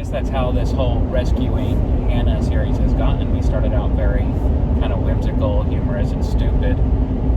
guess that's how this whole rescuing Hannah series has gotten. We started out very kind of whimsical, humorous, and stupid,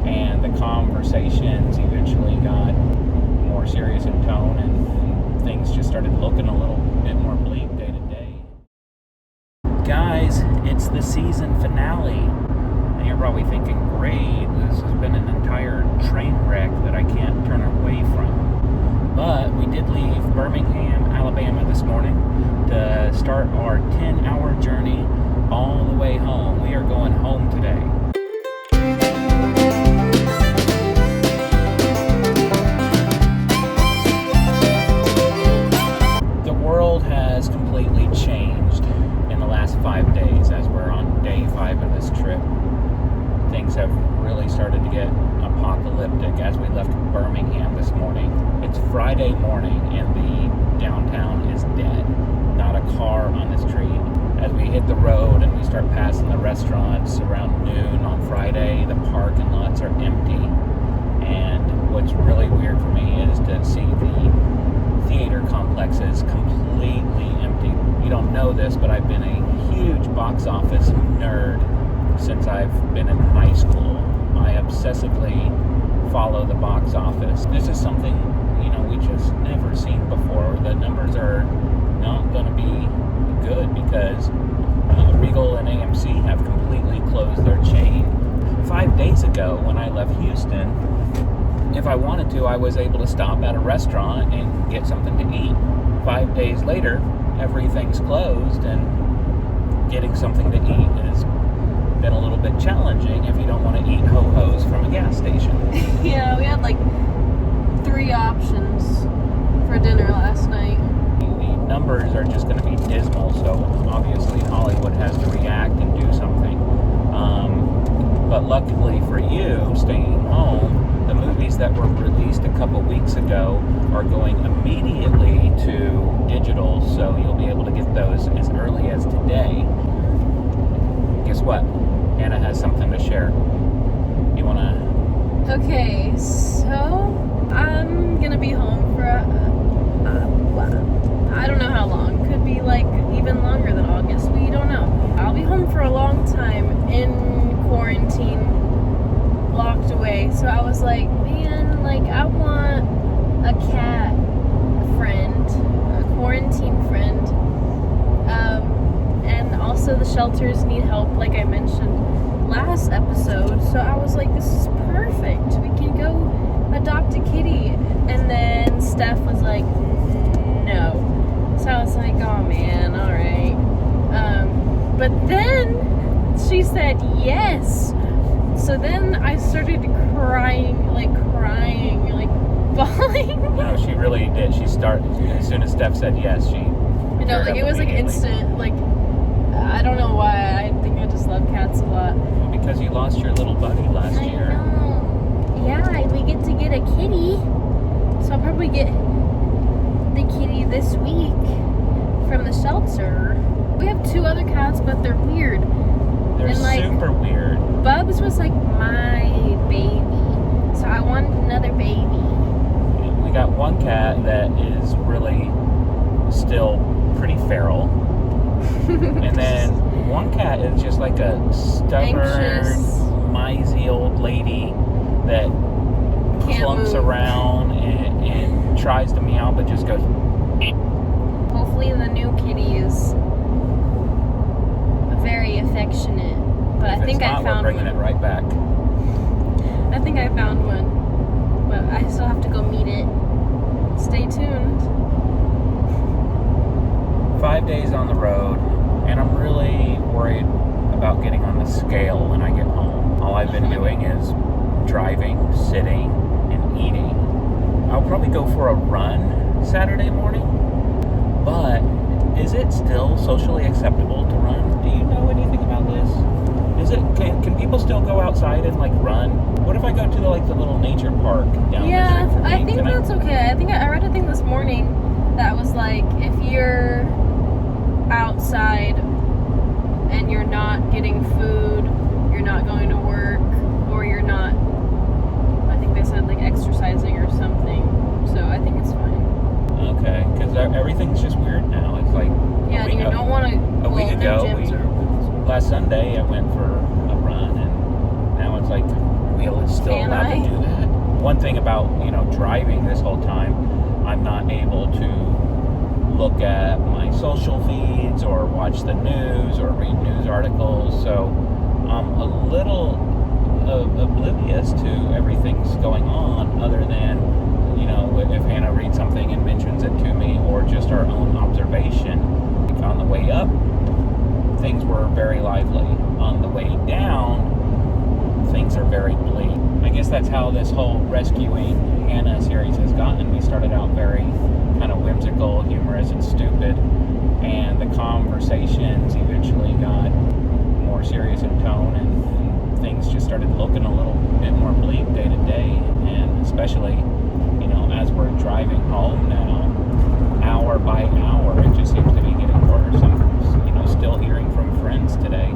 and the conversations eventually got more serious in tone, and things just started looking a little bit more bleak day to day. Guys, it's the season finale, and you're probably thinking, great, this has been an entire train wreck that I can't turn away from. But we did leave Birmingham, Alabama this morning to start our 10-hour journey all the way home. We are going home today. The world has completely changed in the last 5 days as we're on day 5 of this trip. Things have really started to get apocalyptic as we left Birmingham this morning. It's Friday morning and the downtown is dead. Not a car on the street. As we hit the road and we start passing the restaurants around noon on Friday, the parking lots are empty. And what's really weird for me is to see the theater complexes completely empty. You don't know this, but I've been a huge box office nerd since I've been in high school. I obsessively follow the box office. This is something, we just never seen before. The numbers are not going to be good because Regal and AMC have completely closed their chain. 5 days ago, when I left Houston, if I wanted to, I was able to stop at a restaurant and get something to eat. 5 days later, everything's closed, and getting something to eat has been a little bit challenging if you don't want to eat ho-hos from a gas station. Yeah, we had like 3 options for dinner last night. The numbers are just going to be dismal, so obviously Hollywood has to react and do something. But luckily for you, staying home, the movies that were released a couple weeks ago are going immediately to digital, so you'll be able to get those as early as today. Guess what? Hannah has something to share. You want to... Okay, so I'm going to be home for, I don't know how long. Could be like even longer than August. We don't know. I'll be home for a long time in quarantine, locked away. So I was like, man, I want a cat friend, a quarantine friend. And also the shelters need help, like I mentioned last episode. So I was like, this is perfect. We can go adopt a kitty. And then Steph was like, no. So I was like, oh man, all right. But then she said yes. So then I started crying, bawling. No, she really did. She started, as soon as Steph said yes, she... It was instant, I don't know why. I think I just love cats a lot. Well, because you lost your little buddy last year. I know. Yeah, we get to get a kitty. So I'll probably get the kitty this week from the shelter. We have 2 other cats, but they're weird. They're super weird. Bubs was my baby. So I wanted another baby. We got one cat that is really still pretty feral. And then one cat is just like a stubborn, misey old lady that clumps around and tries to meow, but just goes... Hopefully the new kitty is very affectionate. But I think I found we're bringing it right back. I think I found one. But I still have to go meet it. Stay tuned. 5 days on the road, and I'm really worried about getting on the scale when I get home. All I've been doing is driving, sitting, and eating. I'll probably go for a run Saturday morning, but is it still socially acceptable to run? Do you know anything about this? Can people still go outside and run? What if I go to the little nature park down the street from me? I think that's okay. I read a thing this morning that was if you're outside and you're not getting food, you're not going to work, or you're not, I think they said exercising or something. So I think it's fine. Okay, because everything's just weird now. It's ago, gyms are last Sunday, I went for a run, and now it's like, are we still allowed to do that? One thing about, driving this whole time, I'm not able to look at my social feeds or watch the news or read news articles, so I'm a little oblivious to everything's going on, other than if Hannah reads something and mentions it to me, or just our own observation. On the way up, things were very lively. On the way down, things are very bleak. I guess that's how this whole Rescuing Hannah series has gotten. We started out very kind of whimsical, humorous, and stupid, and the conversations eventually got more serious in tone, and things just started looking a little bit more bleak day to day, and especially as we're driving home now, hour by hour, it just seems to be getting worse. I'm still hearing from friends today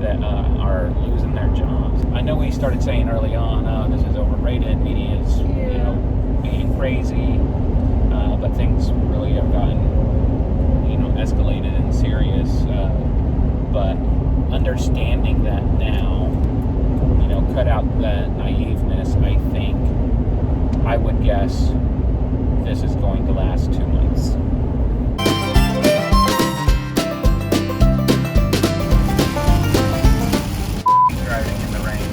that are losing their jobs. I know we started saying early on, this is overrated, media is being crazy, but things really have gotten escalated and serious, but understanding that now, cut out that naiveness. I would guess this is going to last 2 months. Driving in the rain.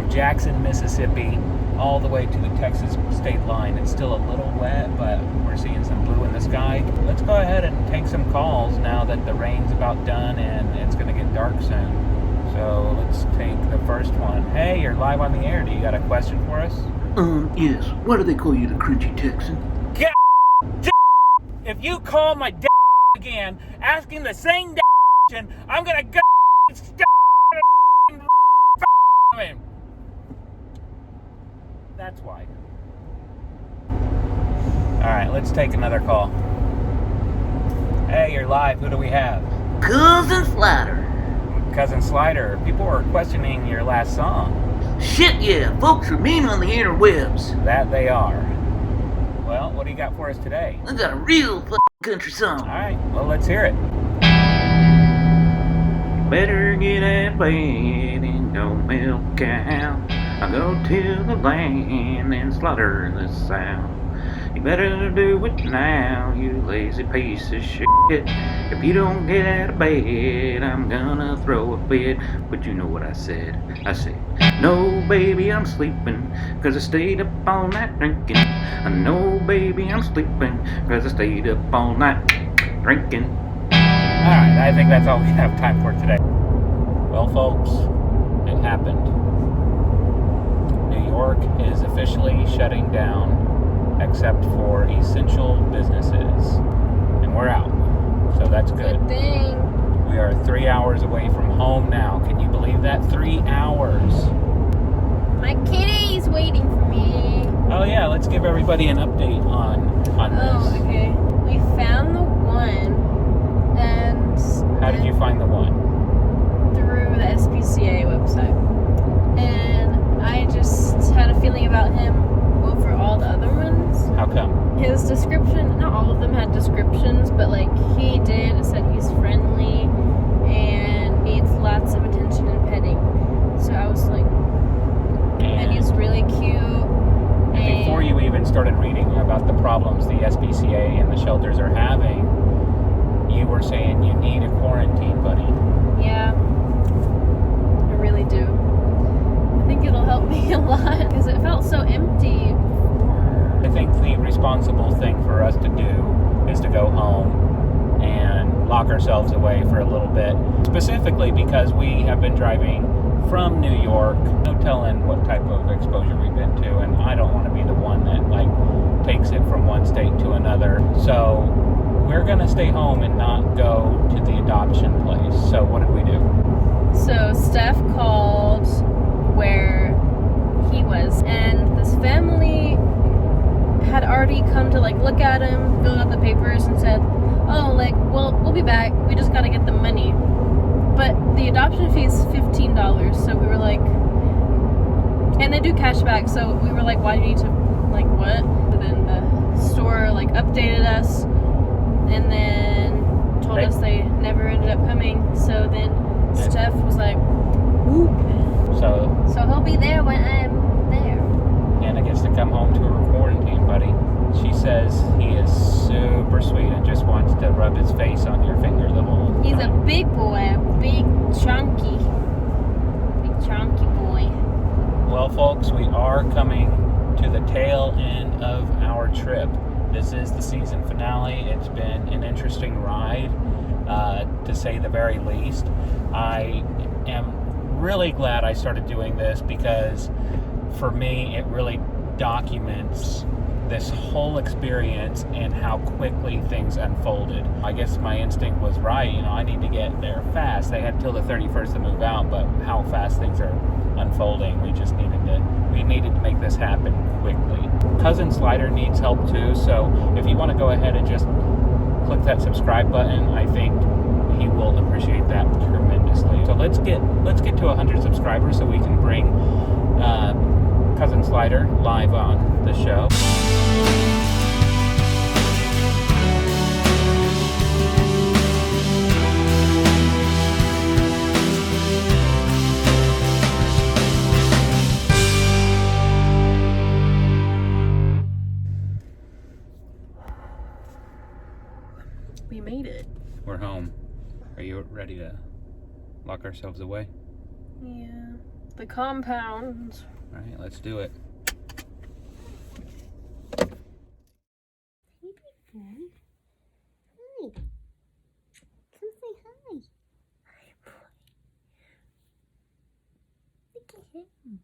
Jackson, Mississippi, all the way to the Texas state line. It's still a little wet, but we're seeing some blue in the sky. Let's go ahead and take some calls now that the rain's about done and it's going to get dark soon. So let's take the first one. Hey, you're live on the air. Do you got a question for us? Yes. Why do they call you the Crunchy Texan? If you call my again asking the same question, I'm going to go him. That's why. Alright, let's take another call. Hey, you're live. Who do we have? Cousin Slider. Cousin Slider. People were questioning your last song. Shit yeah, folks are mean on the interwebs. That they are. Well, what do you got for us today? I got a real fucking country song. Alright, well, let's hear it. Better get that bed and go milk a cow. I go to the land and slaughter the sow. You better do it now, you lazy piece of shit. If you don't get out of bed, I'm gonna throw a fit. But you know what I said. I said, no baby, I'm sleeping, cause I stayed up all night drinking. No baby, I'm sleeping, cause I stayed up all night drinking. Alright, I think that's all we have time for today. Well, folks, it happened. New York is officially shutting down, except for essential businesses. And we're out. So that's good. Good thing. We are 3 hours away from home now. Can you believe that? 3 hours. My kitty's waiting for me. Oh yeah, let's give everybody an update on this. Oh, okay. We found the one, and How did you find the one? through the SPCA website. And I just had a feeling about him over all the other ones. How come? His description, not all of them had descriptions, but like he did, it said he's friendly and needs lots of attention and petting. So I was like, and he's really cute. And before you even started reading about the problems the SPCA and the shelters are having, you were saying you need a quarantine buddy. Yeah, I really do. I think it'll help me a lot because it felt so empty. I think the responsible thing for us to do is to go home and lock ourselves away for a little bit, specifically because we have been driving from New York. No telling what type of exposure we've been to, and I don't want to be the one that like takes it from one state to another. So we're gonna stay home and not go to the adoption place. So what did we do? So Steph called where he was, and this family had already come to like look at him, filled out the papers, and said, "Oh, like, well, we'll be back. We just gotta get the money." But the adoption fee is $15, so we were like, and they do cash back, so we were like, why do you need to, like, what? And then the store like updated us, and then told us they never ended up coming. So then Steph was like, "Whoop." So he'll be there when I'm there. Hannah gets to come home to her quarantine buddy. She says he is super sweet and just wants to rub his face on your finger the whole time. He's a big boy, a big chunky boy. Well, folks, we are coming to the tail end of our trip. This is the season finale. It's been an interesting ride, to say the very least. I am really glad I started doing this because for me it really documents this whole experience and how quickly things unfolded. I guess my instinct was right, I need to get there fast. They had till the 31st to move out, but how fast things are unfolding, we needed to make this happen quickly. Cousin Slider needs help too, so if you want to go ahead and just click that subscribe button, I think he will appreciate that tremendously. So let's get to 100 subscribers so we can bring Cousin Slider live on the show. We made it. We're home. Are you ready to lock ourselves away? Yeah. The compound. All right, let's do it. Hey, big boy. Hi. Come say hi. Hi, boy. Look at him.